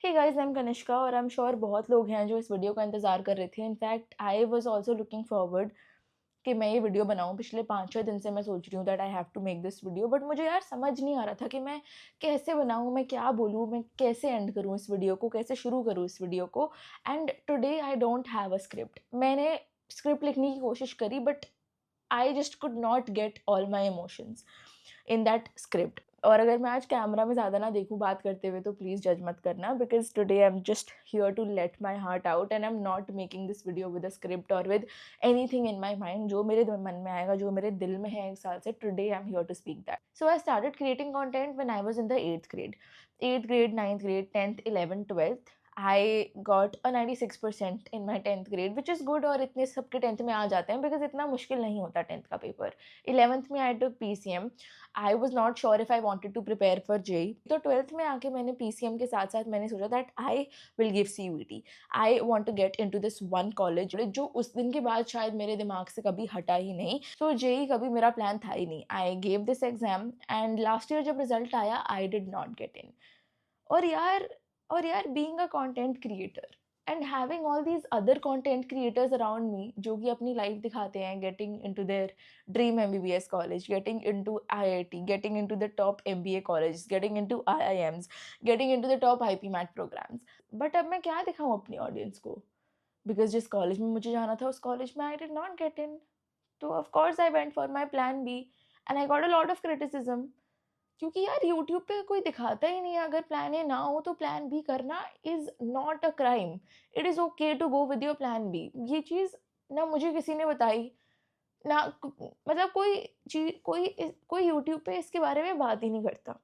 Hey guys, I am Kanishka और I am sure बहुत लोग हैं जो इस वीडियो का इंतज़ार कर रहे थे। In fact I was also looking forward कि मैं ये वीडियो बनाऊँ। पिछले 5-6 दिन से मैं सोच रही हूँ that I have to make this video, but मुझे यार समझ नहीं आ रहा था कि मैं कैसे बनाऊँ, मैं क्या बोलूँ, मैं कैसे एंड करूँ इस वीडियो को, कैसे शुरू करूँ इस वीडियो को। And today I don't have a script. मैंने स्क्रिप्ट लिखने की कोशिश करी, but I just could not get all my emotions in that script. और अगर मैं आज कैमरा में ज़्यादा ना देखूँ बात करते हुए तो प्लीज़ जज मत करना, because today I am just here to let my heart out and I am not making this video with a script और with anything in my mind. जो मेरे मन में आएगा, जो मेरे दिल में है 1 साल से, today I am here to speak that. So I started creating content when I was in the 8th grade, 9th grade, 10th, 11th, 12th. I got a 96% in my 10th grade, which is good। और इतने सबके 10th में आ जाते हैं because इतना मुश्किल नहीं होता 10th का पेपर। 11th में I took PCM. I was not sure if I wanted to prepare for JEE. तो 12th में आके मैंने पीसीएम के साथ साथ मैंने सोचा that I will give CUET. I want to get in to this one college जो उस दिन के बाद शायद मेरे दिमाग से कभी हटा ही नहीं। तो जेई कभी मेरा प्लान था ही नहीं। I gave this exam and last year जब रिजल्ट आया I did not get in. और यार being a content creator and having all these other content creators around me जो कि अपनी लाइफ दिखाते हैं, getting into their dream MBBS college, getting into IIT, getting into the top MBA college, getting into IIMs, getting into the top IPMAT programs. But अब मैं क्या दिखाऊं अपनी ऑडियंस को? बिकॉज जिस कॉलेज में मुझे जाना था उस कॉलेज में I did not get in. तो of course I went for my plan B and I got a lot of criticism. क्योंकि यार यूट्यूब पे कोई दिखाता ही नहीं है। अगर प्लान ए ना हो तो प्लान बी करना is not a crime. It is okay to go with your plan B. ये चीज़ ना मुझे किसी ने बताई, ना मतलब कोई यूट्यूब पे इसके बारे में बात ही नहीं करता।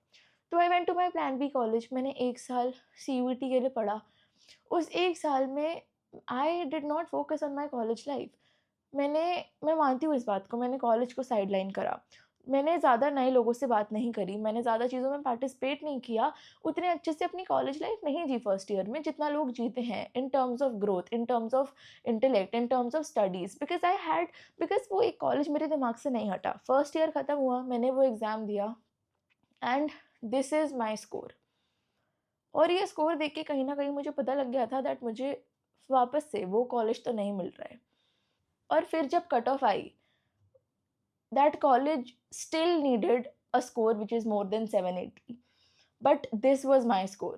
तो I went to my plan B college. मैंने 1 साल सीयूईटी के लिए पढ़ा। उस 1 साल में I did not focus on my college life. मैंने मैं मानती हूँ इस बात को, मैंने कॉलेज को साइडलाइन करा। मैंने ज़्यादा नए लोगों से बात नहीं करी, मैंने ज़्यादा चीज़ों में पार्टिसिपेट नहीं किया। उतने अच्छे से अपनी कॉलेज लाइफ नहीं जी फर्स्ट ईयर में जितना लोग जीते हैं, in terms of growth, in terms of intellect, in terms of studies. Because वो एक कॉलेज मेरे दिमाग से नहीं हटा। फर्स्ट ईयर ख़त्म हुआ, मैंने वो एग्ज़ाम दिया and this is my score. और ये स्कोर देख के कहीं न कहीं मुझे पता लग गया था दैट मुझे वापस से वो कॉलेज तो नहीं मिल रहा है। और फिर जब cut off I, that college still needed a score which is more than 780, but this was my score।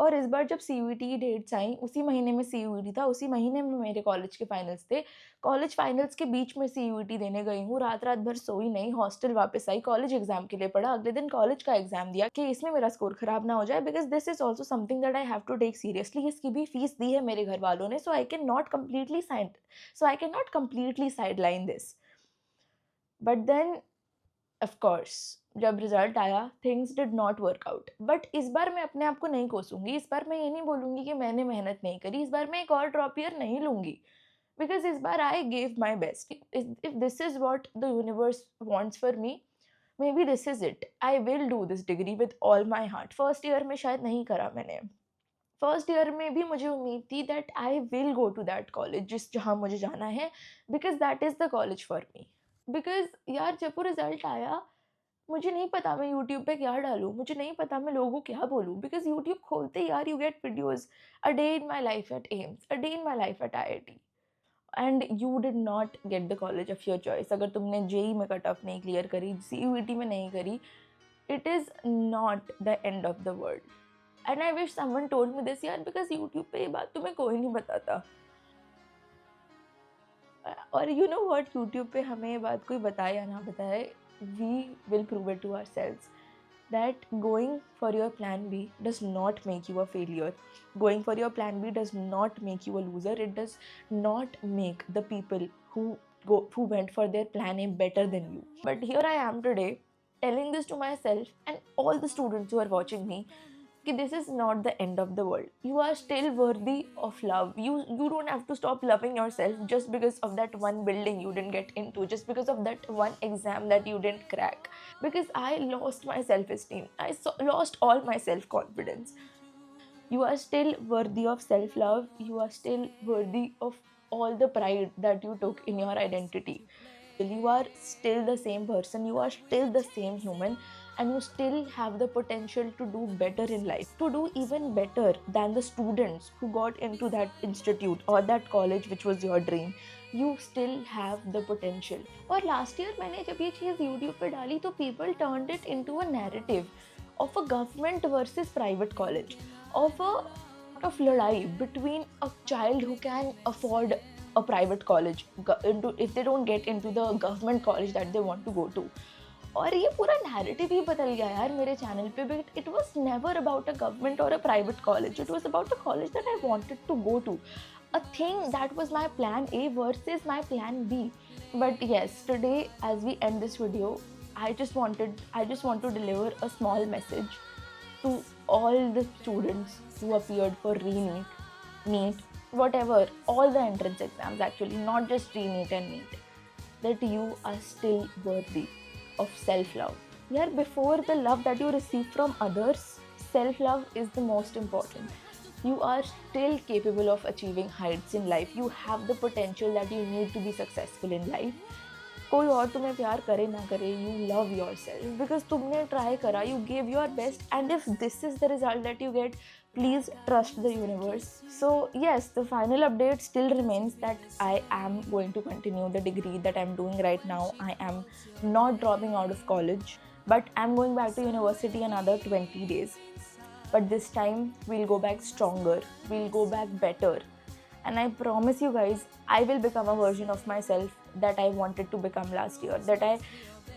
और इस बार जब सीयूईटी की डेट्स आई, उसी महीने में सीयूईटी था, उसी महीने में मेरे कॉलेज के फाइनल्स थे। कॉलेज फाइनल्स के बीच में सीयूईटी देने गई हूँ, रात रात भर सोई नहीं, हॉस्टल वापस आई, कॉलेज एग्जाम के लिए पढ़ा, अगले दिन कॉलेज का एग्जाम दिया कि इसमें मेरा स्कोर खराब ना हो जाए। Because this is also something that I have to take seriously. इसकी भी फीस दी है मेरे घर वालों ने, so I can not completely sideline this. But then of course जब रिजल्ट आया, things did not work out. But इस बार मैं अपने आप को नहीं कोसूंगी। इस बार मैं ये नहीं बोलूंगी कि मैंने मेहनत नहीं करी। इस बार मैं एक और ड्रॉप ईयर नहीं लूंगी, बिकॉज इस बार I gave my best. If this is what the universe wants for me, maybe this is it. I will do this degree with all my heart. First year में शायद नहीं करा मैंने। First year में भी मुझे उम्मीद थी that I will go to that college जहाँ मुझे जाना है, because that is the college for me. Because यार जब वो रिजल्ट आया, मुझे नहीं पता मैं यूट्यूब पे क्या डालूँ, मुझे नहीं पता मैं लोगों को क्या बोलूँ। बिकॉज यूट्यूब खोलते ही यार you get videos, a day in my life at AIIMS, a day in my life at IIT, and you did not get the college of your choice. अगर तुमने जेई में कट ऑफ नहीं clear करी, CUET में नहीं करी, it is not the end of the world. And I wish someone told me this यार, because YouTube पे ये बात तुम्हें कोई नहीं बताता। और यू नो व्हाट, यूट्यूब पे हमें ये बात कोई बताए या ना बताए, we will prove it to ourselves that going for your plan B does not make you a failure. Going for your plan B does not make you a loser. It does not make the people who went for their plan A better than you. But here I am today telling this to myself and all the students who are watching me कि this is not the end of the world. You are still worthy of love. You don't have to stop loving yourself just because of that one building you didn't get into, just because of that one exam that you didn't crack. Because I lost my self-esteem. Lost all my self-confidence. You are still worthy of self-love. You are still worthy of all the pride that you took in your identity. You are still the same person. You are still the same human. and you still have the potential to do better in life, to do even better than the students who got into that institute or that college which was your dream. You still have the potential. और last year मैंने जब ये चीज़ YouTube पे डाली तो people turned it into a narrative of a government versus private college, of a of ladai between a child who can afford a private college into if they don't get into the government college that they want to go to. और ये पूरा narrative ही बदल गया यार मेरे channel पे. But it was never about a government और a private college, it was about a college that I wanted to go to, a thing that was my plan A versus my plan B. But yes, today as we end this video, I just want to deliver a small message to all the students who appeared for re-NEET, NEET, whatever, all the entrance exams actually, not just re-NEET and NEET, that you are still worthy of self-love. Yeah, before the love that you receive from others, self-love is the most important. You are still capable of achieving heights in life. You have the potential that you need to be successful in life. कोई और तुम्हें प्यार करे ना करे, you love yourself because तुमने try करा, you gave your best, and if this is the result that you get, please trust the universe. So yes, the final update still remains that I am going to continue the degree that I'm doing right now. I am not dropping out of college, but I'm going back to university another 20 days. But this time we'll go back stronger, we'll go back better, and I promise you guys, I will become a version of myself that I wanted to become last year, that I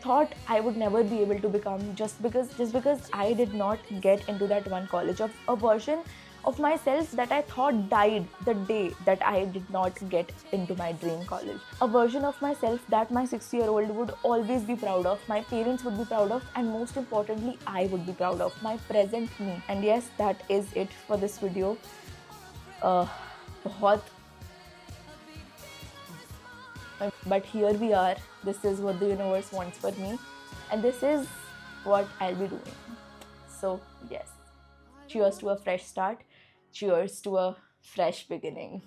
thought I would never be able to become just because I did not get into that one college. Of a version of myself that I thought died the day that I did not get into my dream college. A version of myself that my 6-year-old would always be proud of, my parents would be proud of, and most importantly, I would be proud of, my present me. And yes, that is it for this video. बहुत but here we are. This is what the universe wants for me, and this is what I'll be doing. So yes, cheers to a fresh start, cheers to a fresh beginning.